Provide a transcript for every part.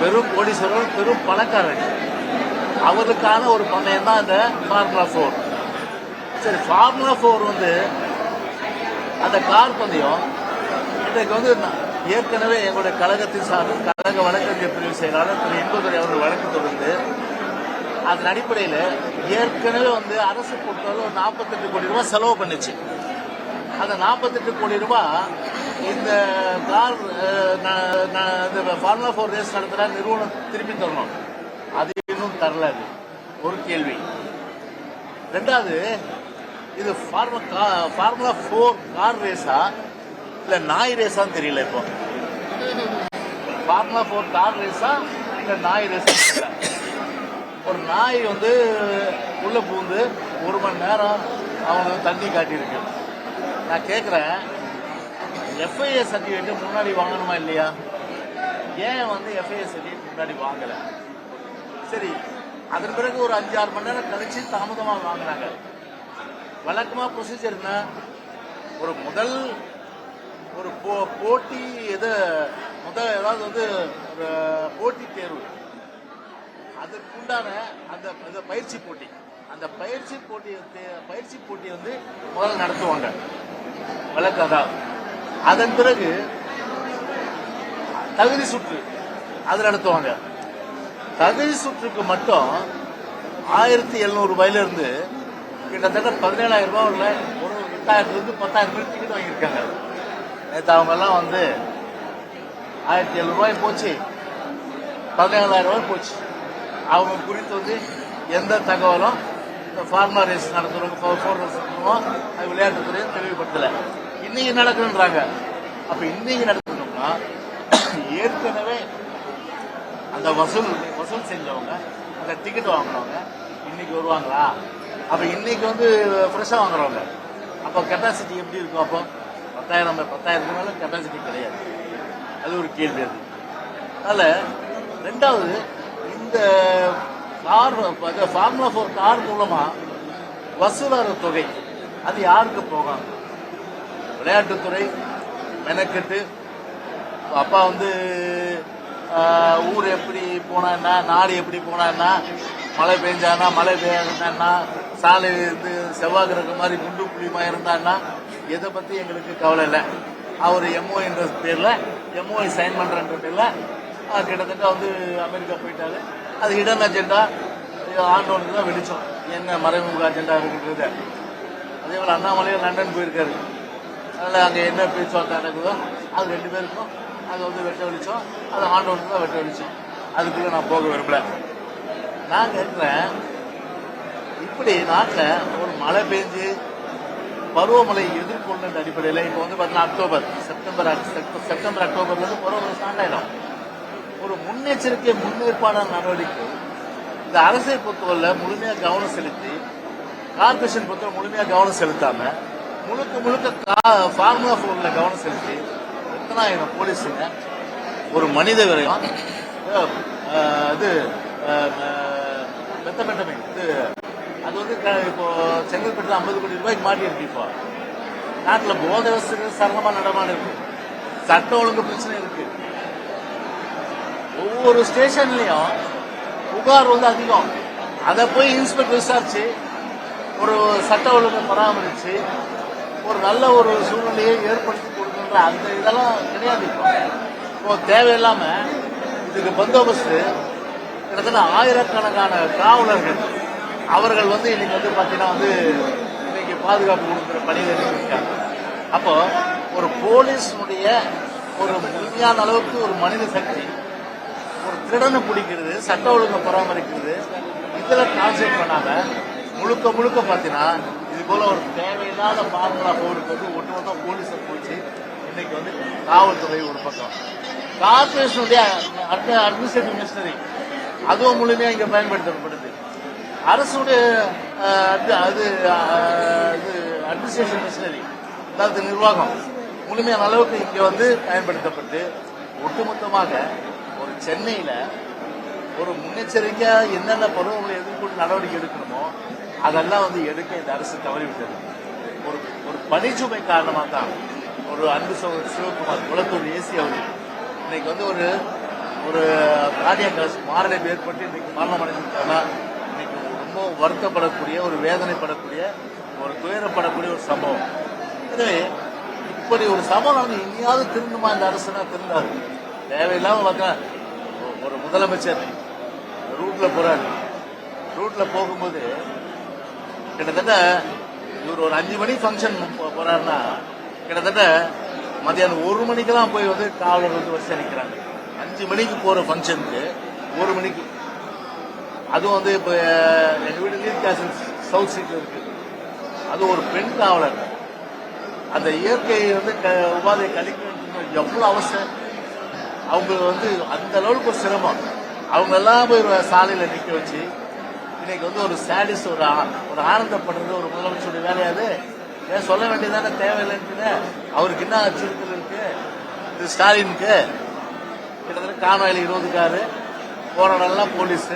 பெரும் கோடீஸ்வரர், பெரும் பணக்காரங்க. அவருக்கான ஒரு பந்தயம் தான் இந்த ஃபார்முலா 4. சரி, ஃபார்முலா 4 வந்து அந்த கார் பந்தயம் இன்றைக்கு வந்து ஏற்கனவே எங்களுடைய கழகத்தின் சார்பில் கழக வழக்கறிஞர் பிரிவு செயலாளர் திரு இன்பதுரை அவர்கள் வழக்கு தொடர்ந்து அதன் அடிப்படையில் ஏற்கனவே வந்து அரசு பொறுத்தவரை ஒரு 48 கோடி ரூபாய் செலவு பண்ணுச்சு. அந்த 48 கோடி ரூபாய் இந்த கார் ஃபார்முலா 4 ரேஸ் நடத்துகிற நிறுவனம் திருப்பி தரணும். அது இன்னும் தரல. அது ஒரு கேள்வி. ரெண்டாவது, இது ஃபார்முலா 4 கார் ரேஸா இல்ல நாய் ரேஸான்னு தெரியல. இப்போ ஃபார்முலா 4 கார் ரேஸா இல்ல நாய் ரேஸா? ஒரு நாய் வந்து உள்ள பூந்து 1 மணி நேரம் அவங்க தண்ணி காட்டியிருக்கு. நான் கேட்குறேன், எஃப்ஐஏ சர்டிஃபிகேட் முன்னாடி வாங்கணுமா இல்லையா? ஏன் வந்து எஃப்ஐஏ சர்டிஃபிகேட் முன்னாடி வாங்கல? சரி, அதன் பிறகு ஒரு 5-6 மணி நேரம் கழிச்சு தாமதமாக வாங்கினாங்க. வழக்கமா ப்ரொசீஜர் என்ன? ஒரு போட்டி ஏதாவது வந்து ஒரு போட்டி தேர்வு, அதற்குண்டான அந்த பயிற்சி போட்டி, அந்த பயிற்சி போட்டி வந்து முதல்ல நடத்துவாங்க வழக்கதான். அதன் பிறகு தகுதி சுற்று அது நடத்துவாங்க. தகுதி சுற்றுக்கு மட்டும் 1700 ரூபாயிலிருந்து கிட்டத்தட்ட 17,000 ரூபாய் ஒரு 8,000 10,000 பேர் டிக்கெட் வாங்கியிருக்காங்க. நேற்று அவங்க எல்லாம் வந்து 1,700 ரூபாய் போச்சு, 17,000 ரூபாய் போச்சு. அவங்க குறித்து வந்து எந்த தகவலும் இந்த ஃபார்முலா ரேஸ் நடத்துறவங்க 4 ரேஸ் நடத்துவோம் அது விளையாட்டுத்துறையும் தெளிவுபடுத்தலை. இன்னைக்கு நடக்கணுன்றாங்க. அப்ப இன்னைக்கு நடக்கணும்னா ஏற்கனவே அந்த வசூல் செஞ்சவங்க, அந்த டிக்கெட் வாங்கினவங்க இன்னைக்கு வருவாங்களா? அப்ப இன்னைக்கு வந்து ஃப்ரெஷ்ஷா வாங்குறவங்க அப்போ கெப்பாசிட்டி எப்படி இருக்கும்? அப்போ 10,000 மேல கெப்பாசிட்டி கிடையாது. அது ஒரு கேள்வி. அது அதனால ரெண்டாவது, இந்த ஃபார்முலா 4 கார் மூலமா வசூலாகிற தொகை அது யாருக்கு போகும்? விளையாட்டுத்துறை மெனக்கெட்டு அப்பா வந்து ஊர் எப்படி போனா, நாடு எப்படி போனா, மழை பெஞ்சானா, மழை பெய்யாதுன்னா, சாலை இது செவ்வாய் கிரகம் மாதிரி குண்டு புளியுமா இருந்தான்னா, எதை பத்தி எங்களுக்கு கவலை இல்லை. அவர் எம்ஓஐ என்ற பேர்ல எம்ஓஐ சைன் பண்றன்ற பேர்ல கிட்டத்தட்ட வந்து அமெரிக்கா போயிட்டாரு. அது இடன் அஜெண்டா ஆண்டவனுக்கு தான் வெளிச்சம் என்ன மறைமுக அஜெண்டா இருக்குன்றது. அதே போல அண்ணாமலையும் லண்டன் போயிருக்காரு. அதனால அங்க என்ன பேச்சுவார்த்தை நடக்குதோ அது 2 பேருக்கும் அது வந்து வெட்ட வெளிச்சம், அது ஆண்டவனுக்கு தான் வெட்ட வெளிச்சம். அதுக்குள்ள நான் போக விரும்பல. நான் கேட்கிறேன், இப்படி நாட்டில் ஒரு மழை பெஞ்சு பருவமழை எதிர்கொள்ள அடிப்படையில் இப்போ வந்து பார்த்தீங்கன்னா செப்டம்பர் அக்டோபர்லேருந்து பருவமழை ஸ்டார்ட் ஆயிடும். ஒரு முன்னெச்சரிக்கை முன்னேற்பாடான நடவடிக்கை இந்த அரசை பொறுத்தவரை முழுமையாக கவனம் செலுத்தி, கார்பரேஷன் பொறுத்தவரை முழுமையாக கவனம் செலுத்தாம முழுக்க ஃபார்முலா 4ல கவனம் செலுத்தி 10,000 போலீஸுங்க, ஒரு மனித விரயம், இது மெத்தமெட்டமை இது அது வந்து இப்போ செங்கல்பட்டு 50 கோடி ரூபாய்க்கு மாட்டி இருக்கு. இப்போ நாட்டில் போதை வசதி சரளமா நடமாட இருக்கு, சட்ட ஒழுங்கு பிரச்சனை இருக்கு. ஒவ்வொரு ஸ்டேஷன்லயும் புகார் வந்து அதிகம். அதை போய் இன்ஸ்பெக்டர் விசாரிச்சு ஒரு சட்ட ஒழுங்கு பராமரிச்சு ஒரு நல்ல ஒரு சூழ்நிலையை ஏற்படுத்தி கொடுக்கின்ற அந்த இதெல்லாம் கிடையாது. இப்போ தேவையில்லாம இதுக்கு பந்தோபஸ்து கிட்டத்தட்ட ஆயிரக்கணக்கான காவலர்கள் அவர்கள் வந்து இன்னைக்கு வந்து பாத்தீங்கன்னா வந்து இன்னைக்கு பாதுகாப்பு கொடுக்கிற பணியில் இருக்காங்க. அப்போ ஒரு போலீஸுடைய ஒரு முழுமையான அளவுக்கு ஒரு மனித சக்தி, ஒரு திருடனை பிடிக்கிறது, சட்ட ஒழுங்கை பராமரிக்கிறது, இதுல கான்சென்ட்ரேட் பண்ணாம முழுக்க பாத்தீங்கன்னா இது போல ஒரு தேவையில்லாத ஃபார்முலா 4க்கு வந்து ஒட்டுமொத்த போலீஸை போச்சு. இன்னைக்கு வந்து காவல்துறை ஒரு பக்கம், கார்பரேஷனுடைய அட்மினிஸ்ட்ரேட்டிவ் மிஷினரி அதுவும் முழுமையா இங்க பயன்படுத்தப்படுது. அரசுடைய அட்மினிஸ்ட்ரேஷன் மிஷினரி, அதாவது நிர்வாகம் முழுமையான அளவுக்கு இங்க வந்து பயன்படுத்தப்பட்டு ஒட்டுமொத்தமாக ஒரு சென்னையில ஒரு முன்னெச்சரிக்கையா என்னென்ன பருவங்களை எதிர்கொண்டு நடவடிக்கை எடுக்கணுமோ அதெல்லாம் வந்து எடுக்க இந்த அரசு தவறிவிட்டது. ஒரு பணிச்சுமை காரணமாக தான் ஒரு அன்பு சிவகுமார் குளத்தூர் ஏசி அவர்கள் இன்னைக்கு வந்து ஒரு ஒரு கார்டியாக் மாரடைப்பு ஏற்பட்டு இன்னைக்கு மரணம் அடைஞ்சிருக்காங்கன்னா இன்னைக்கு ரொம்ப வருத்தப்படக்கூடிய ஒரு வேதனைப்படக்கூடிய ஒரு துயரப்படக்கூடிய ஒரு சம்பவம். எனவே இப்படி ஒரு சம்பவம் நடந்து இனியாவது திருந்துமா இந்த அரசுனா திருந்தாது. தேவையில்லாம பார்த்தா ஒரு முதலமைச்சர் ரூட்ல போறாரு. ரூட்ல போகும்போது கிட்டத்தட்ட இவர் ஒரு 5 மணி ஃபங்க்ஷன் போறாருன்னா கிட்டத்தட்ட மதியானம் 1 மணிக்கெல்லாம் போய் வந்து காவலர் வந்து வரிசை நிற்கிறாங்க. 5 மணிக்கு போற ஃபங்க்ஷனுக்கு 1 மணிக்கு, அதுவும் வந்து இப்ப எங்க வீடு நீட் கேசல் சவுத் சீட்ல இருக்கு. அது ஒரு பெண் காவலர். அந்த இயற்கையை வந்து உபாதையை கழிக்கணும் எவ்வளவு அவசியம். அவங்க வந்து அந்த அளவுக்கு ஒரு சிரமம். அவங்க எல்லாம் போய் சாலையில நிக்க வச்சு இன்னைக்கு வந்து ஒரு சாடிஸ் ஒரு ஆனந்தப்படுறது ஒரு முதலமைச்சருடைய வேலையாது. ஏன் சொல்ல வேண்டியதானே தேவையில்லைன்னு. அவருக்கு என்ன அச்சுறுத்தல் இருக்கு இது ஸ்டாலினுக்கு? கிட்டத்தட்ட கான்வாயில 20 காரு போராடலாம் போலீஸ்.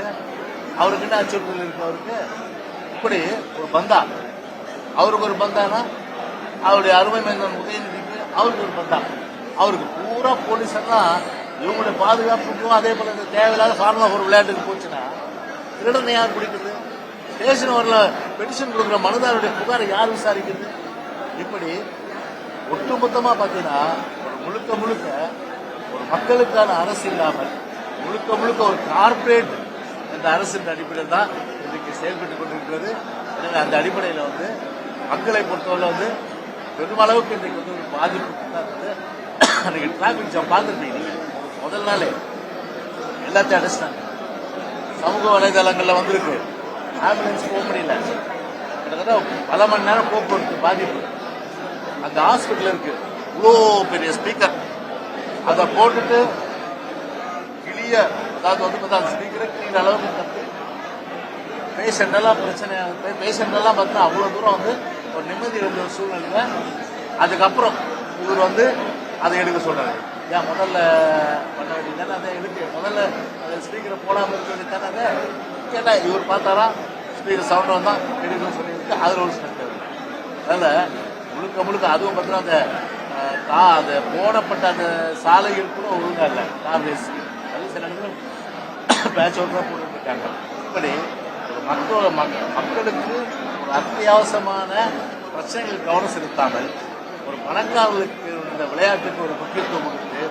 அவருக்கு என்ன அச்சுறுத்தல் இருக்கு? அவருக்கு இப்படி ஒரு பந்தா, அவருக்கு ஒரு பந்தானா அவருடைய அருமை மகன் உதயநிதிக்கு அவருக்கு ஒரு பந்தா. அவருக்கு பூரா போலீஸ் எல்லாம் இவங்களுடைய பாதுகாப்புக்கும் அதே போல இந்த தேவையில்லாத ஃபார்முலா ஒரு விளையாட்டுக்கு போச்சுன்னா திருடனை யார் பிடிக்கிறது? ஸ்டேஷன் வரல பெட்டிஷன் கொடுக்குற மனுதாரருடைய புகாரை யார் விசாரிக்கிறது? இப்படி ஒட்டுமொத்தமா பாத்தீங்கன்னா ஒரு முழுக்க ஒரு மக்களுக்கான அரசு இல்லாமல் முழுக்க ஒரு கார்பரேட் என்ற அரசின் அடிப்படையில் தான் இன்றைக்கு செயல்பட்டுக் கொண்டிருக்கிறது. எனவே அந்த அடிப்படையில் வந்து மக்களை பொறுத்தவரை வந்து பெருமளவுக்கு இன்றைக்கு வந்து ஒரு பாதிப்பு தான் இருக்குது. அன்றைக்கு டிராபிக் ஜாம் பார்த்துருப்பீங்க. முதல் நாளே எல்லாத்தையும் அடைச்சிட்டாங்க. சமூக வலைதளங்கள்ல வந்திருக்கு. ஆம்புலன்ஸ் போக முடியல. கிட்டத்தட்ட பல மணி நேரம் போக்குவரத்து பாதிப்பு. அந்த ஹாஸ்பிட்டல் இருக்கு, இவ்வளோ பெரிய ஸ்பீக்கர் அதை போட்டுட்டு கிளிய, அதாவது வந்து அந்த ஸ்பீக்கரை கிளிய அளவுக்கு கத்து பேஷண்ட் எல்லாம் பிரச்சனை. பேஷண்ட் எல்லாம் பார்த்தா அவ்வளவு தூரம் வந்து ஒரு நிம்மதி இருந்த ஒரு சூழ்நிலை. அதுக்கப்புறம் இவர் வந்து அதை எடுக்க சொல்றாரு. ஏன் முதல்ல பண்ண வேண்டியதானே அதை எடுக்க, முதல்ல அதை ஸ்பீக்கரை போடாமல் இருக்க வேண்டியதானே அதை கேட்டா இவர் பார்த்தாரா ஸ்பீக்கர் சவுண்ட் வந்தா எடுக்கணும்னு சொல்லியிருக்கு. அதில் ஒரு ஸ்பெக்டர். அதனால முழுக்க அதுவும் பார்த்தீங்கன்னா அந்த போடப்பட்ட அந்த சாலைகள் கூட ஒழுங்கா இல்லை. கார்வேஸ் அது சில இடத்துல பேட்ச் ஒர்க்காக போட்டுட்டு இருக்காங்க. இப்படி ஒரு மக்களுக்கு ஒரு அத்தியாவசியமான பிரச்சனைகள் கவனம் செலுத்தாமல் ஒரு பணக்காரர்களுக்கு இந்த விளையாட்டுக்கு ஒரு முக்கியத்துவம் கொடுத்து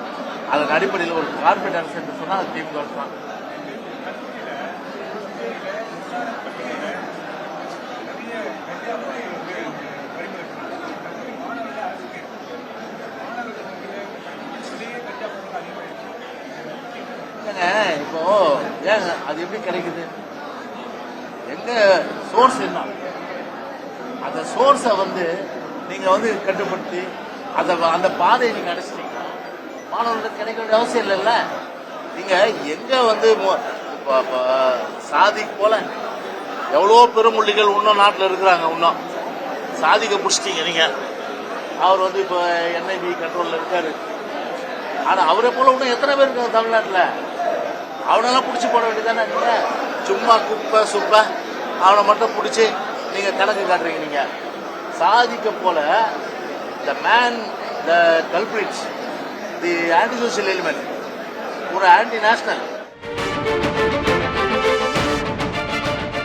அதன் அடிப்படையில் ஒரு கார்பரேட் அரசு என்று சொன்னால் அது திமுக தான். இப்போ ஏங்க அது எப்படி கிடைக்குது? எங்க சோர்ஸ் என்ன? அந்த சோர்ஸை வந்து நீங்க வந்து கட்டுப்படுத்தி அந்த பாதையை நீங்க அடைச்சிட்டீங்கன்னா மாணவர்களுக்கு கிடைக்க வேண்டிய அவசியம் இல்லைல்ல. நீங்க எங்க வந்து சாதிக்கு போல எவ்வளோ பெருமொழிகள் இன்னும் நாட்டில் இருக்கிறாங்க. இன்னும் சாதிக்க பிடிச்சிட்டீங்க நீங்க. அவர் வந்து இப்போ என்ஐபி கண்ட்ரோல்ல இருக்காரு. ஆனா அவரை போல இன்னும் எத்தனை பேர் இருக்காங்க தமிழ்நாட்டில்? அவனெல்லாம் பிடிச்சி போட வேண்டியதானே? நீங்க சும்மா குப்பை சுப்பை அவனை மட்டும் பிடிச்சி நீங்க கணக்கு காட்டுறீங்க. நீங்க சாதிக்க போல the man, the culprits, the anti-social element, ஒரு ஆன்டி நேஷனல்